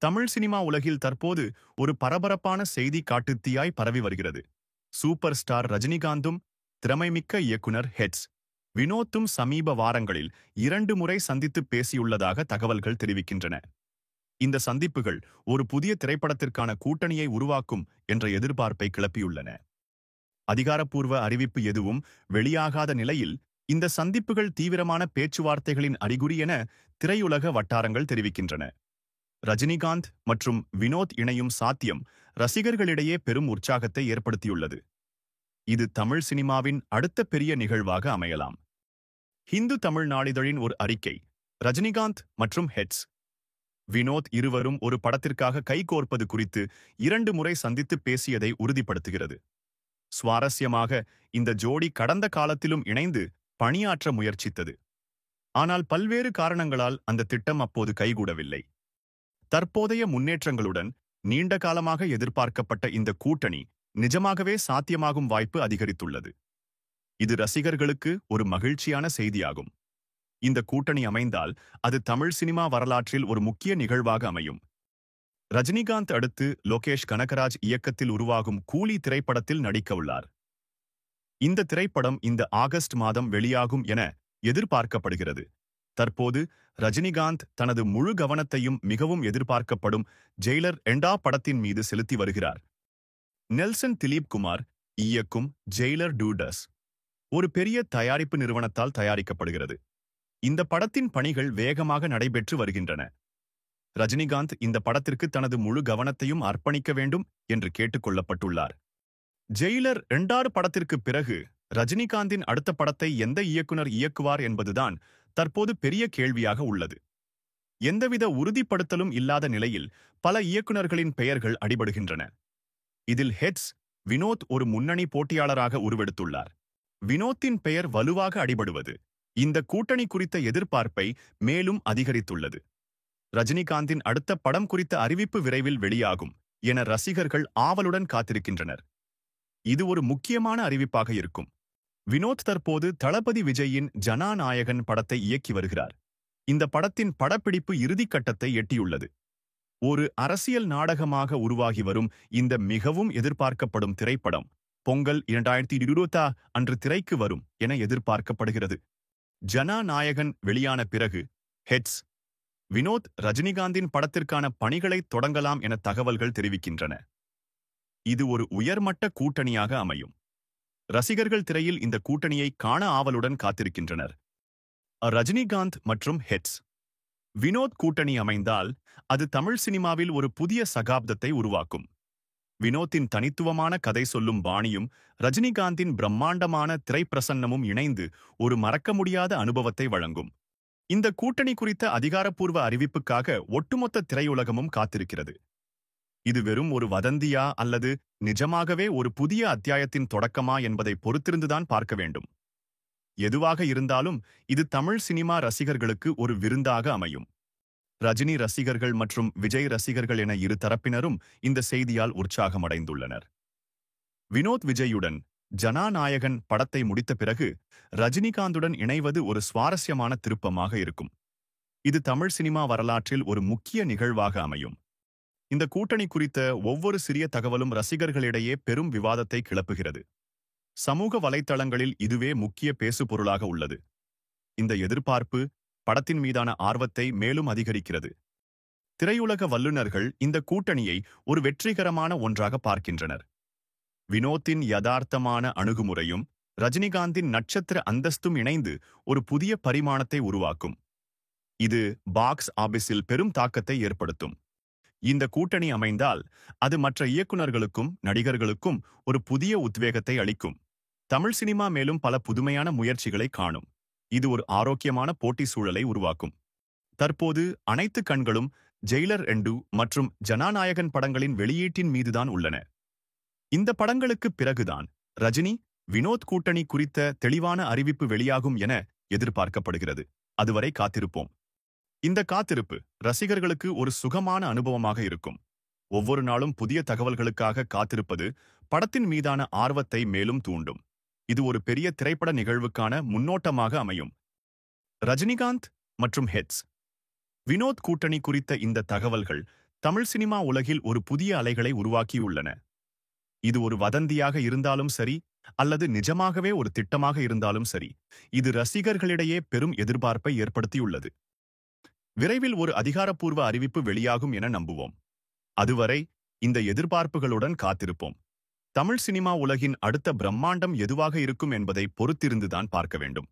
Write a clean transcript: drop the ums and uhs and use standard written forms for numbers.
Tamil cinema உலகில் தற்போது ஒரு பரபரப்பான செய்தி காட்டுத்தீயாய் பரவி வருகிறது. சூப்பர் ஸ்டார் ரஜினிகாந்தும் திறமைமிக்க இயக்குனர் ஹெட்ஸ் வினோத்தும் சமீப வாரங்களில் 2 முறை சந்தித்து பேசியுள்ளதாக தகவல்கள் தெரிவிக்கின்றன. இந்த சந்திப்புகள் ஒரு புதிய திரைப்படத்திற்கான கூட்டணியை உருவாக்கும் என்ற எதிர்பார்ப்பை கிளப்பியுள்ளன. அதிகாரப்பூர்வ அறிவிப்பு எதுவும் வெளியாகாத நிலையில் இந்த சந்திப்புகள் தீவிரமான பேச்சுவார்த்தைகளின் அறிகுறி என திரையுலக வட்டாரங்கள் தெரிவிக்கின்றன. ரஜினிகாந்த் மற்றும் வினோத் இணையும் சாத்தியம் ரசிகர்களிடையே பெரும் உற்சாகத்தை ஏற்படுத்தியுள்ளது. இது தமிழ் சினிமாவின் அடுத்த பெரிய நிகழ்வாக அமையலாம். ஹிந்து தமிழ் நாளிதழின் ஒரு அறிக்கை ரஜினிகாந்த் மற்றும் ஹெட்ஸ் வினோத் இருவரும் ஒரு படத்திற்காக கைகோர்ப்பது குறித்து 2 முறை சந்தித்து பேசியதை உறுதிப்படுத்துகிறது. சுவாரஸ்யமாக, இந்த ஜோடி கடந்த காலத்திலும் இணைந்து பணியாற்ற முயற்சித்தது. ஆனால் பல்வேறு காரணங்களால் அந்த திட்டம் அப்போது கைகூடவில்லை. தற்போதைய முன்னேற்றங்களுடன் நீண்ட காலமாக எதிர்பார்க்கப்பட்ட இந்த கூட்டணி நிஜமாகவே சாத்தியமாகும் வாய்ப்பு அதிகரித்துள்ளது. இது ரசிகர்களுக்கு ஒரு மகிழ்ச்சியான செய்தியாகும். இந்த கூட்டணி அமைந்தால் அது தமிழ் சினிமா வரலாற்றில் ஒரு முக்கிய நிகழ்வாக அமையும். ரஜினிகாந்த் அடுத்து லோகேஷ் கனகராஜ் இயக்கத்தில் உருவாகும் கூலி திரைப்படத்தில் நடிக்க உள்ளார். இந்த திரைப்படம் இந்த ஆகஸ்ட் மாதம் வெளியாகும் என எதிர்பார்க்கப்படுகிறது. தற்போது ரஜினிகாந்த் தனது முழு கவனத்தையும் மிகவும் எதிர்பார்க்கப்படும் ஜெயிலர் 2 படத்தின் மீது செலுத்தி வருகிறார். நெல்சன் திலீப் குமார் இயக்கும் ஜெயிலர் 2 ஒரு பெரிய தயாரிப்பு நிறுவனத்தால் தயாரிக்கப்படுகிறது. இந்த படத்தின் பணிகள் வேகமாக நடைபெற்று வருகின்றன. ரஜினிகாந்த் இந்த படத்திற்கு தனது முழு கவனத்தையும் அர்ப்பணிக்க வேண்டும் என்று கேட்டுக் கொள்ளப்பட்டுள்ளார். ஜெயிலர் 2 படத்திற்கு பிறகு ரஜினிகாந்தின் அடுத்த படத்தை எந்த இயக்குனர் இயக்குவார் என்பதுதான் தற்போது பெரிய கேள்வியாக உள்ளது. எந்தவித உறுதிப்படுத்தலும் இல்லாத நிலையில் பல இயக்குனர்களின் பெயர்கள் அடிபடுகின்றன. இதில் ஹெட்ஸ் வினோத் ஒரு முன்னணி போட்டியாளராக உருவெடுத்துள்ளார். வினோத்தின் பெயர் வலுவாக அடிபடுவது இந்த கூட்டணி குறித்த எதிர்பார்ப்பை மேலும் அதிகரித்துள்ளது. ரஜினிகாந்தின் அடுத்த படம் குறித்த அறிவிப்பு விரைவில் வெளியாகும் என ரசிகர்கள் ஆவலுடன் காத்திருக்கின்றனர். இது ஒரு முக்கியமான அறிவிப்பாக இருக்கும். வினோத் தற்போது தளபதி விஜயின் ஜனநாயகன் படத்தை இயக்கி வருகிறார். இந்த படத்தின் படப்பிடிப்பு இறுதிக்கட்டத்தை எட்டியுள்ளது. ஒரு அரசியல் நாடகமாக உருவாகி வரும் இந்த மிகவும் எதிர்பார்க்கப்படும் திரைப்படம் பொங்கல் 2020 அன்று திரைக்கு வரும் என எதிர்பார்க்கப்படுகிறது. ஜனநாயகன் வெளியான பிறகு ஹெட்ஸ் வினோத் ரஜினிகாந்தின் படத்திற்கான பணிகளை தொடங்கலாம் என தகவல்கள் தெரிவிக்கின்றன. இது ஒரு உயர்மட்ட கூட்டணியாக அமையும். ரசிகர்கள் திரையில் இந்த கூட்டணியை காண ஆவலுடன் காத்திருக்கின்றனர். ரஜினிகாந்த் மற்றும் ஹெட்ஸ் வினோத் கூட்டணி அமைந்தால் அது தமிழ் சினிமாவில் ஒரு புதிய சகாப்தத்தை உருவாக்கும். வினோத்தின் தனித்துவமான கதை சொல்லும் பாணியும் ரஜினிகாந்தின் பிரம்மாண்டமான திரைப்பிரசன்னமும் இணைந்து ஒரு மறக்க முடியாத அனுபவத்தை வழங்கும். இந்த கூட்டணி குறித்த அதிகாரப்பூர்வ அறிவிப்புக்காக ஒட்டுமொத்த திரையுலகமும் காத்திருக்கிறது. இது வெறும் ஒரு வதந்தியா அல்லது நிஜமாகவே ஒரு புதிய அத்தியாயத்தின் தொடக்கமா என்பதை பொறுத்திருந்துதான் பார்க்க வேண்டும். எதுவாக இருந்தாலும் இது தமிழ் சினிமா ரசிகர்களுக்கு ஒரு விருந்தாக அமையும். ரஜினி ரசிகர்கள் மற்றும் விஜய் ரசிகர்கள் என இரு தரப்பினரும் இந்த செய்தியால் உற்சாகமடைந்துள்ளனர். வினோத் விஜயுடன் ஜனநாயகன் படத்தை முடித்த பிறகு ரஜினிகாந்துடன் இணைவது ஒரு சுவாரஸ்யமான திருப்பமாக இருக்கும். இது தமிழ் சினிமா வரலாற்றில் ஒரு முக்கிய நிகழ்வாக அமையும். இந்த கூட்டணி குறித்த ஒவ்வொரு சிறிய தகவலும் ரசிகர்களிடையே பெரும் விவாதத்தை கிளப்புகிறது. சமூக வலைத்தளங்களில் இதுவே முக்கிய பேசுபொருளாக உள்ளது. இந்த எதிர்பார்ப்பு படத்தின் மீதான ஆர்வத்தை மேலும் அதிகரிக்கிறது. திரையுலக வல்லுநர்கள் இந்த கூட்டணியை ஒரு வெற்றிகரமான ஒன்றாக பார்க்கின்றனர். வினோத்தின் யதார்த்தமான அணுகுமுறையும் ரஜினிகாந்தின் நட்சத்திர அந்தஸ்தும் இணைந்து ஒரு புதிய பரிமாணத்தை உருவாக்கும். இது பாக்ஸ் ஆபீஸில் பெரும் தாக்கத்தை ஏற்படுத்தும். இந்த கூட்டணி அமைந்தால் அது மற்ற இயக்குனர்களுக்கும் நடிகர்களுக்கும் ஒரு புதிய உத்வேகத்தை அளிக்கும். தமிழ் சினிமா மேலும் பல புதுமையான முயற்சிகளை காணும். இது ஒரு ஆரோக்கியமான போட்டி சூழலை உருவாக்கும். தற்போது அனைத்து கண்களும் ஜெயிலர் 2 மற்றும் ஜனநாயகன் படங்களின் வெளியீட்டின் மீதுதான் உள்ளன. இந்த படங்களுக்கு பிறகுதான் ரஜினி வினோத் கூட்டணி குறித்த தெளிவான அறிவிப்பு வெளியாகும் என எதிர்பார்க்கப்படுகிறது. அதுவரை காத்திருப்போம். இந்த காத்திருப்பு ரசிகர்களுக்கு ஒரு சுகமான அனுபவமாக இருக்கும். ஒவ்வொரு நாளும் புதிய தகவல்களுக்காக காத்திருப்பது படத்தின் மீதான ஆர்வத்தை மேலும் தூண்டும். இது ஒரு பெரிய திரைப்பட நிகழ்வுக்கான முன்னோட்டமாக அமையும். ரஜினிகாந்த் மற்றும் ஹெட்ஸ் வினோத் கூட்டணி குறித்த இந்த தகவல்கள் தமிழ் சினிமா உலகில் ஒரு புதிய அலைகளை உருவாக்கியுள்ளன. இது ஒரு வதந்தியாக இருந்தாலும் சரி, அல்லது நிஜமாகவே ஒரு திட்டமாக இருந்தாலும் சரி, இது ரசிகர்களிடையே பெரும் எதிர்பார்ப்பை ஏற்படுத்தியுள்ளது. விரைவில் ஒரு அதிகாரப்பூர்வ அறிவிப்பு வெளியாகும் என நம்புவோம். அதுவரை இந்த எதிர்பார்ப்புகளுடன் காத்திருப்போம். தமிழ் சினிமா உலகின் அடுத்த பிரம்மாண்டம் எதுவாக இருக்கும் என்பதை பொறுத்திருந்துதான் பார்க்க வேண்டும்.